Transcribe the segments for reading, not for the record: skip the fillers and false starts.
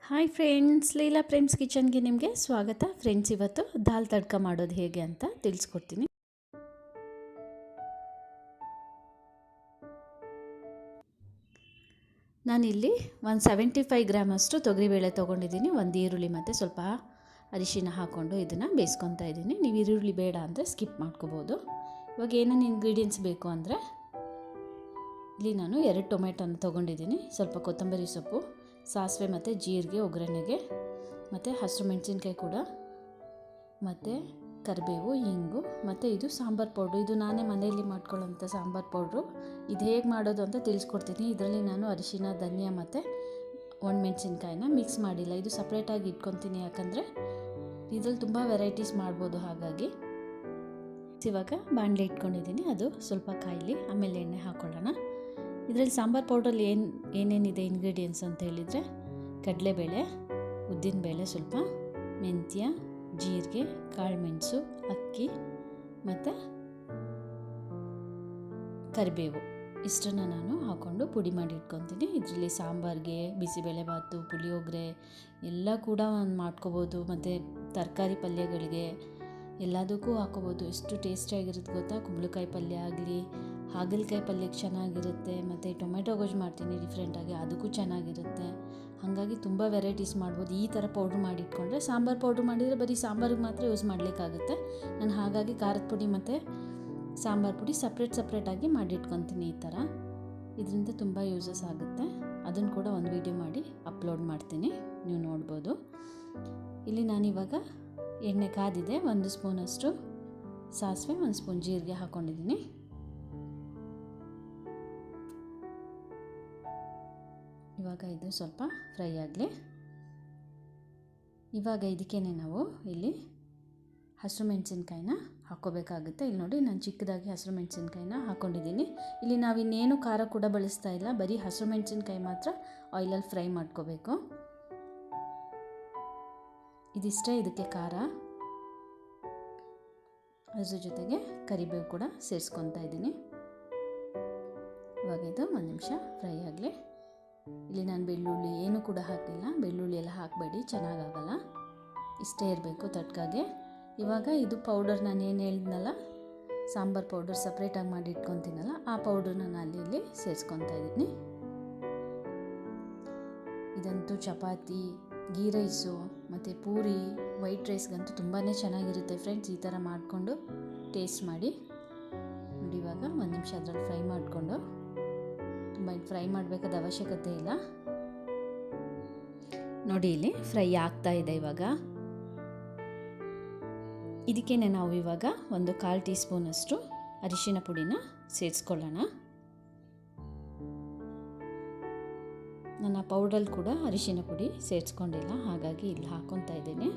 Hi friends, Leela friends ಕಿಚನ್ಗೆ ನಿಮಗೆ ಸ್ವಾಗತ. Friends, ಇವತ್ತು ದಾಲ್ ತಡ್ಕ ಮಾಡೋದು ಹೇಗೆ ಅಂತ ತಿಳಿಸ್ಕೊಡ್ತೀನಿ. ನಾನಿಲ್ಲಿ 175 ಗ್ರಾಮಷ್ಟು ತೊಗರಿಬೇಳೆ ತೊಗೊಂಡಿದ್ದೀನಿ. ಒಂದು ಈರುಳ್ಳಿ ಮತ್ತು ಸ್ವಲ್ಪ ಅರಿಶಿನ ಹಾಕ್ಕೊಂಡು ಇದನ್ನು ಬೇಯಿಸ್ಕೊತಾ ಇದ್ದೀನಿ. ನೀವು ಈರುಳ್ಳಿ ಬೇಡ ಅಂದರೆ ಸ್ಕಿಪ್ ಮಾಡ್ಕೋಬೋದು. ಇವಾಗ ಏನೇನು ಇಂಗ್ರೀಡಿಯೆಂಟ್ಸ್ ಬೇಕು ಅಂದರೆ, ಇಲ್ಲಿ ನಾನು 2 ಟೊಮೆಟೊನ ತೊಗೊಂಡಿದ್ದೀನಿ, ಸ್ವಲ್ಪ ಕೊತ್ತಂಬರಿ ಸೊಪ್ಪು, ಸಾಸಿವೆ ಮತ್ತು ಜೀರಿಗೆ ಒಗ್ಗರಣೆಗೆ, ಮತ್ತು ಹಸಿರು ಮೆಣಸಿನ್ಕಾಯಿ ಕೂಡ, ಮತ್ತು ಕರಿಬೇವು, ಹಿಂಗು, ಮತ್ತು ಇದು ಸಾಂಬಾರು ಪೌಡ್ರು. ಇದು ನಾನೇ ಮನೆಯಲ್ಲಿ ಮಾಡ್ಕೊಳ್ಳೋಂಥ ಸಾಂಬಾರು ಪೌಡ್ರು. ಇದು ಹೇಗೆ ಮಾಡೋದು ಅಂತ ತಿಳಿಸ್ಕೊಡ್ತೀನಿ. ಇದರಲ್ಲಿ ನಾನು ಅರಿಶಿನ, ಧನಿಯಾ ಮತ್ತು ಒಣಮೆಣಸಿನ್ಕಾಯಿನ ಮಿಕ್ಸ್ ಮಾಡಿಲ್ಲ. ಇದು ಸಪ್ರೇಟಾಗಿ ಇಟ್ಕೊತೀನಿ, ಯಾಕಂದರೆ ಇದರಲ್ಲಿ ತುಂಬ ವೆರೈಟೀಸ್ ಮಾಡ್ಬೋದು. ಹಾಗಾಗಿ ಇವಾಗ ಬಾಣಲೆ ಇಟ್ಕೊಂಡಿದ್ದೀನಿ, ಅದು ಸ್ವಲ್ಪ ಕಾಯಿಲಿ, ಆಮೇಲೆ ಎಣ್ಣೆ ಹಾಕ್ಕೊಳ್ಳೋಣ. ಇದರಲ್ಲಿ ಸಾಂಬಾರು ಪೌಡ್ರಲ್ಲಿ ಏನೇನಿದೆ ಇಂಗ್ರೀಡಿಯೆಂಟ್ಸ್ ಅಂತ ಹೇಳಿದರೆ, ಕಡಲೆಬೇಳೆ, ಉದ್ದಿನಬೇಳೆ, ಸ್ವಲ್ಪ ಮೆಂತ್ಯ, ಜೀರಿಗೆ, ಕಾಳುಮೆಣಸು, ಅಕ್ಕಿ ಮತ್ತು ಕರಿಬೇವು, ಇಷ್ಟನ್ನು ನಾನು ಹಾಕ್ಕೊಂಡು ಪುಡಿ ಮಾಡಿ ಇಟ್ಕೊತೀನಿ. ಇದರಲ್ಲಿ ಸಾಂಬಾರಿಗೆ, ಬಿಸಿಬೇಳೆಭಾತು, ಪುಳಿಯೋಗರೆ ಎಲ್ಲ ಕೂಡ ಮಾಡ್ಕೋಬೋದು. ಮತ್ತು ತರಕಾರಿ ಪಲ್ಯಗಳಿಗೆ ಎಲ್ಲದಕ್ಕೂ ಹಾಕ್ಕೋಬೋದು. ಎಷ್ಟು ಟೇಸ್ಟಿಯಾಗಿರುತ್ತೆ ಗೊತ್ತಾ. ಕುಂಬಳಕಾಯಿ ಪಲ್ಯ ಆಗಲಿ, ಹಾಗಲಕಾಯಿ ಪಲ್ಯಕ್ಕೆ ಚೆನ್ನಾಗಿರುತ್ತೆ. ಮತ್ತು ಟೊಮೆಟೊ ಗೊಜ್ಜು ಮಾಡ್ತೀನಿ ಡಿಫ್ರೆಂಟಾಗಿ, ಅದಕ್ಕೂ ಚೆನ್ನಾಗಿರುತ್ತೆ. ಹಾಗಾಗಿ ತುಂಬ ವೆರೈಟೀಸ್ ಮಾಡ್ಬೋದು. ಈ ಥರ ಪೌಡ್ರ್ ಮಾಡಿಟ್ಕೊಂಡ್ರೆ, ಸಾಂಬಾರು ಪೌಡ್ರ್ ಮಾಡಿದರೆ ಬರೀ ಸಾಂಬಾರಿಗೆ ಮಾತ್ರ ಯೂಸ್ ಮಾಡಲಿಕ್ಕಾಗುತ್ತೆ. ನಾನು ಹಾಗಾಗಿ ಖಾರದ ಪುಡಿ ಮತ್ತು ಸಾಂಬಾರು ಪುಡಿ ಸಪ್ರೇಟಾಗಿ ಮಾಡಿಟ್ಕೊತೀನಿ. ಈ ಥರ ಇದರಿಂದ ತುಂಬ ಯೂಸಸ್ ಆಗುತ್ತೆ. ಅದನ್ನು ಕೂಡ ಒಂದು ವಿಡಿಯೋ ಮಾಡಿ ಅಪ್ಲೋಡ್ ಮಾಡ್ತೀನಿ, ನೀವು ನೋಡ್ಬೋದು. ಇಲ್ಲಿ ನಾನಿವಾಗ ಎಣ್ಣೆ ಕಾದಿದೆ, 1 ಸ್ಪೂನಷ್ಟು ಸಾಸಿವೆ, 1 ಸ್ಪೂನ್ ಜೀರಿಗೆ ಹಾಕ್ಕೊಂಡಿದ್ದೀನಿ. ಇವಾಗ ಇದು ಸ್ವಲ್ಪ ಫ್ರೈ ಆಗಲಿ. ಇವಾಗ ಇದಕ್ಕೇನೆ ನಾವು ಇಲ್ಲಿ ಹಸಿರು ಮೆಣಸಿನ್ಕಾಯಿನ ಹಾಕ್ಕೋಬೇಕಾಗುತ್ತೆ. ಇಲ್ಲಿ ನೋಡಿ, ನಾನು ಚಿಕ್ಕದಾಗಿ ಹಸಿರು ಮೆಣಸಿನ್ಕಾಯಿನ ಹಾಕ್ಕೊಂಡಿದ್ದೀನಿ. ಇಲ್ಲಿ ನಾವಿನ್ನೇನು ಖಾರ ಕೂಡ ಬಳಸ್ತಾ ಇಲ್ಲ, ಬರೀ ಹಸಿರು ಮೆಣಸಿನ್ಕಾಯಿ ಮಾತ್ರ ಆಯಿಲಲ್ಲಿ ಫ್ರೈ ಮಾಡ್ಕೋಬೇಕು. ಇದಿಷ್ಟೇ ಇದಕ್ಕೆ ಖಾರ. ಅದ್ರ ಜೊತೆಗೆ ಕರಿಬೇವು ಕೂಡ ಸೇರಿಸ್ಕೊತಾ ಇದ್ದೀನಿ. ಇವಾಗ ಇದು 1 ನಿಮಿಷ ಫ್ರೈ ಆಗಲಿ. ಇಲ್ಲಿ ನಾನು ಬೆಳ್ಳುಳ್ಳಿ ಏನು ಕೂಡ ಹಾಕಿಲ್ಲ, ಬೆಳ್ಳುಳ್ಳಿ ಎಲ್ಲ ಹಾಕಬೇಡಿ, ಚೆನ್ನಾಗಾಗಲ್ಲ. ಇಷ್ಟೇ ಇರಬೇಕು ತಡ್ಕಾಗೆ. ಇವಾಗ ಇದು ಪೌಡರ್ ನಾನು ಏನು ಹೇಳಿದ್ನಲ್ಲ, ಸಾಂಬಾರು ಪೌಡರ್ ಸಪ್ರೇಟಾಗಿ ಮಾಡಿ ಇಟ್ಕೊತೀನಲ್ಲ, ಆ ಪೌಡ್ರನ್ನ ನಾನು ಇಲ್ಲಿ ಸೇರಿಸ್ಕೊತಾ ಇದ್ದೀನಿ. ಇದಂತೂ ಚಪಾತಿ, ಗೀ ರೈಸು ಮತ್ತು ಪೂರಿ, ವೈಟ್ ರೈಸ್ಗಂತೂ ತುಂಬಾ ಚೆನ್ನಾಗಿರುತ್ತೆ ಫ್ರೆಂಡ್ಸ್. ಈ ಥರ ಮಾಡಿಕೊಂಡು ಟೇಸ್ಟ್ ಮಾಡಿ ನೋಡಿ. ಇವಾಗ 1 ನಿಮಿಷ ಅದರಲ್ಲಿ ಫ್ರೈ ಮಾಡಿಕೊಂಡು, ತುಂಬ ಫ್ರೈ ಮಾಡಬೇಕಾದ ಅವಶ್ಯಕತೆ ಇಲ್ಲ. ನೋಡಿ, ಇಲ್ಲಿ ಫ್ರೈ ಆಗ್ತಾ ಇದೆ. ಇವಾಗ ಇದಕ್ಕೇನೆ ನಾವು ಇವಾಗ 1/4 ಟೀ ಸ್ಪೂನಷ್ಟು ಅರಿಶಿನ ಪುಡಿನ ಸೇರಿಸ್ಕೊಳ್ಳೋಣ. ನಾನು ಆ ಪೌಡ್ರಲ್ಲಿ ಕೂಡ ಅರಿಶಿನ ಪುಡಿ ಸೇರಿಸ್ಕೊಂಡಿಲ್ಲ, ಹಾಗಾಗಿ ಇಲ್ಲಿ ಹಾಕ್ಕೊತಾ ಇದ್ದೀನಿ.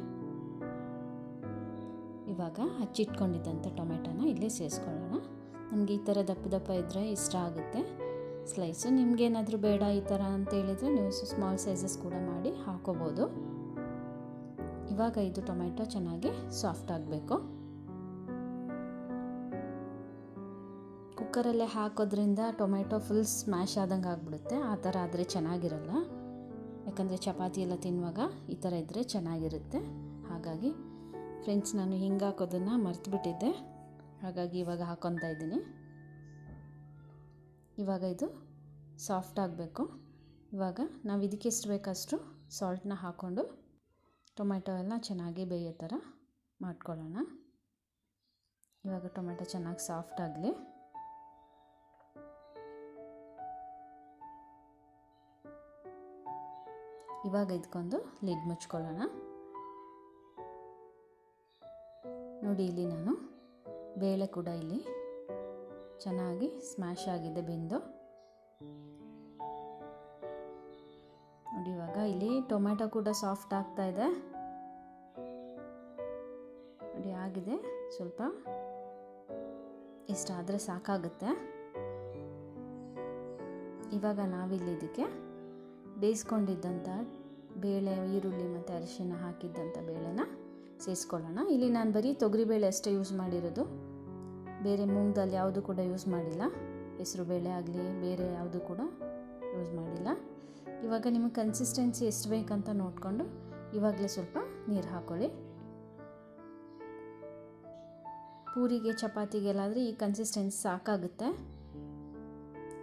ಇವಾಗ ಹಚ್ಚಿಟ್ಕೊಂಡಿದ್ದಂಥ ಟೊಮೆಟೊನ ಇಲ್ಲೇ ಸೇರಿಸ್ಕೊಳ್ಳೋಣ. ನನಗೆ ಈ ಥರ ದಪ್ಪ ದಪ್ಪ ಇದ್ದರೆ ಇಷ್ಟ ಆಗುತ್ತೆ ಸ್ಲೈಸು. ನಿಮಗೇನಾದರೂ ಬೇಡ ಈ ಥರ ಅಂತೇಳಿದರೆ ನೀವು ಸ್ಮಾಲ್ ಸೈಜಸ್ ಕೂಡ ಮಾಡಿ ಹಾಕೋಬೋದು. ಇವಾಗ ಇದು ಟೊಮೆಟೊ ಚೆನ್ನಾಗಿ ಸಾಫ್ಟ್ ಆಗಬೇಕು. ಕುಕ್ಕರಲ್ಲೇ ಹಾಕೋದ್ರಿಂದ ಟೊಮೆಟೊ ಫುಲ್ ಸ್ಮ್ಯಾಶ್ ಆದಂಗೆ ಆಗಿಬಿಡುತ್ತೆ. ಆ ಥರ ಆದರೆ ಚೆನ್ನಾಗಿರಲ್ಲ, ಯಾಕಂದರೆ ಚಪಾತಿ ಎಲ್ಲ ತಿನ್ನುವಾಗ ಈ ಥರ ಇದ್ದರೆ ಚೆನ್ನಾಗಿರುತ್ತೆ. ಹಾಗಾಗಿ ಫ್ರೆಂಡ್ಸ್, ನಾನು ಹಿಂಗೆ ಹಾಕೋದನ್ನು ಮರ್ತುಬಿಟ್ಟಿದ್ದೆ, ಹಾಗಾಗಿ ಇವಾಗ ಹಾಕ್ಕೊತಾ ಇದ್ದೀನಿ. ಇವಾಗ ಇದು ಸಾಫ್ಟ್ ಆಗಬೇಕು. ಇವಾಗ ನಾವು ಇದಕ್ಕೆ ಎಷ್ಟು ಬೇಕಷ್ಟು ಸಾಲ್ಟನ್ನ ಹಾಕ್ಕೊಂಡು ಟೊಮೆಟೊ ಎಲ್ಲ ಚೆನ್ನಾಗಿ ಬೇಯೋ ಥರ ಮಾಡ್ಕೊಳ್ಳೋಣ. ಇವಾಗ ಟೊಮೆಟೊ ಚೆನ್ನಾಗಿ ಸಾಫ್ಟ್ ಆಗಲಿ. ಇವಾಗ ಇದಕ್ಕೊಂದು ಲಿಡ್ ಮುಚ್ಕೊಳ್ಳೋಣ. ನೋಡಿ, ಇಲ್ಲಿ ನಾನು ಬೇಳೆ ಕೂಡ ಇಲ್ಲಿ ಚೆನ್ನಾಗಿ ಸ್ಮ್ಯಾಶ್ ಆಗಿದೆ, ಬೆಂದು. ನೋಡಿ, ಇವಾಗ ಇಲ್ಲಿ ಟೊಮೆಟೊ ಕೂಡ ಸಾಫ್ಟ್ ಆಗ್ತಾ ಇದೆ. ನೋಡಿ, ಆಗಿದೆ. ಸ್ವಲ್ಪ ಇಷ್ಟಾದರೆ ಸಾಕಾಗುತ್ತೆ. ಇವಾಗ ನಾವಿಲ್ಲಿ ಇದಕ್ಕೆ ಬೇಯಿಸ್ಕೊಂಡಿದ್ದಂಥ ಬೇಳೆ, ಈರುಳ್ಳಿ ಮತ್ತು ಅರಿಶಿನ ಹಾಕಿದ್ದಂಥ ಬೇಳೆನ ಸೇರಿಸ್ಕೊಳ್ಳೋಣ. ಇಲ್ಲಿ ನಾನು ಬರೀ ತೊಗರಿಬೇಳೆ ಅಷ್ಟೇ ಯೂಸ್ ಮಾಡಿರೋದು, ಬೇರೆ ಮೂಂಗ್ ದಾಲ್ ಯಾವುದು ಕೂಡ ಯೂಸ್ ಮಾಡಿಲ್ಲ. ಹೆಸರು ಬೇಳೆ ಆಗಲಿ ಬೇರೆ ಯಾವುದು ಕೂಡ ಯೂಸ್ ಮಾಡಿಲ್ಲ. ಇವಾಗ ನಿಮಗೆ ಕನ್ಸಿಸ್ಟೆನ್ಸಿ ಎಷ್ಟು ಬೇಕಂತ ನೋಡಿಕೊಂಡು ಇವಾಗಲೇ ಸ್ವಲ್ಪ ನೀರು ಹಾಕ್ಕೊಳ್ಳಿ. ಪೂರಿಗೆ ಚಪಾತಿಗೆಲ್ಲಾದರೆ ಈ ಕನ್ಸಿಸ್ಟೆನ್ಸಿ ಸಾಕಾಗುತ್ತೆ,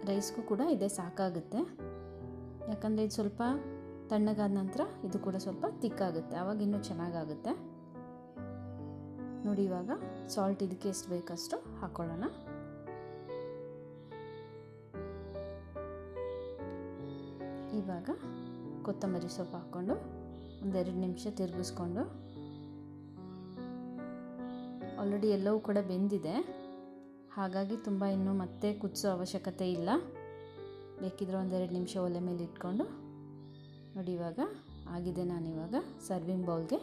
ರೈಸ್ಗೂ ಕೂಡ ಇದೇ ಸಾಕಾಗುತ್ತೆ. ಯಾಕಂದರೆ ಇದು ಸ್ವಲ್ಪ ತಣ್ಣಗಾದ ನಂತರ ಇದು ಕೂಡ ಸ್ವಲ್ಪ ತಿಕ್ಕಾಗುತ್ತೆ, ಆವಾಗ ಇನ್ನೂ ಚೆನ್ನಾಗಾಗುತ್ತೆ. ನೋಡಿ ಇವಾಗ ಸಾಲ್ಟ್ ಇದಕ್ಕೆ ಎಷ್ಟು ಬೇಕಷ್ಟು ಹಾಕ್ಕೊಳ್ಳೋಣ. ಇವಾಗ ಕೊತ್ತಂಬರಿ ಸೊಪ್ಪು ಹಾಕ್ಕೊಂಡು ಒಂದೆರಡು ನಿಮಿಷ ತಿರುಗಿಸ್ಕೊಂಡು, ಆಲ್ರೆಡಿ ಎಲ್ಲವೂ ಕೂಡ ಬೆಂದಿದೆ, ಹಾಗಾಗಿ ತುಂಬ ಇನ್ನೂ ಮತ್ತೆ ಕುದಿಸೋ ಅವಶ್ಯಕತೆ ಇಲ್ಲ. ಬೇಕಿದ್ರೆ ಒಂದೆರಡು ನಿಮಿಷ ಒಲೆ ಮೇಲೆ ಇಟ್ಕೊಂಡು ನೋಡಿ ಇವಾಗ ಆಗಿದೆ. ನಾನಿವಾಗ ಸರ್ವಿಂಗ್ ಬೌಲ್ಗೆ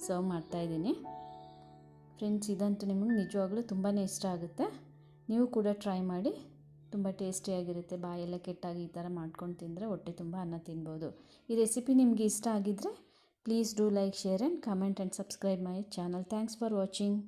ಸರ್ವ್ ಮಾಡ್ತಾಯಿದ್ದೀನಿ. ಫ್ರೆಂಡ್ಸ್, ಇದಂತೂ ನಿಮಗೆ ನಿಜವಾಗ್ಲೂ ತುಂಬಾ ಇಷ್ಟ ಆಗುತ್ತೆ. ನೀವು ಕೂಡ ಟ್ರೈ ಮಾಡಿ, ತುಂಬ ಟೇಸ್ಟಿಯಾಗಿರುತ್ತೆ. ಬಾಯೆಲ್ಲ ಕೆಟ್ಟಾಗಿ ಈ ಥರ ಮಾಡ್ಕೊಂಡು ತಿಂದರೆ ಹೊಟ್ಟೆ ತುಂಬ ಅನ್ನ ತಿನ್ಬೋದು. ಈ ರೆಸಿಪಿ ನಿಮಗೆ ಇಷ್ಟ ಆಗಿದ್ದರೆ please do like, share and comment and subscribe my channel. Thanks for watching.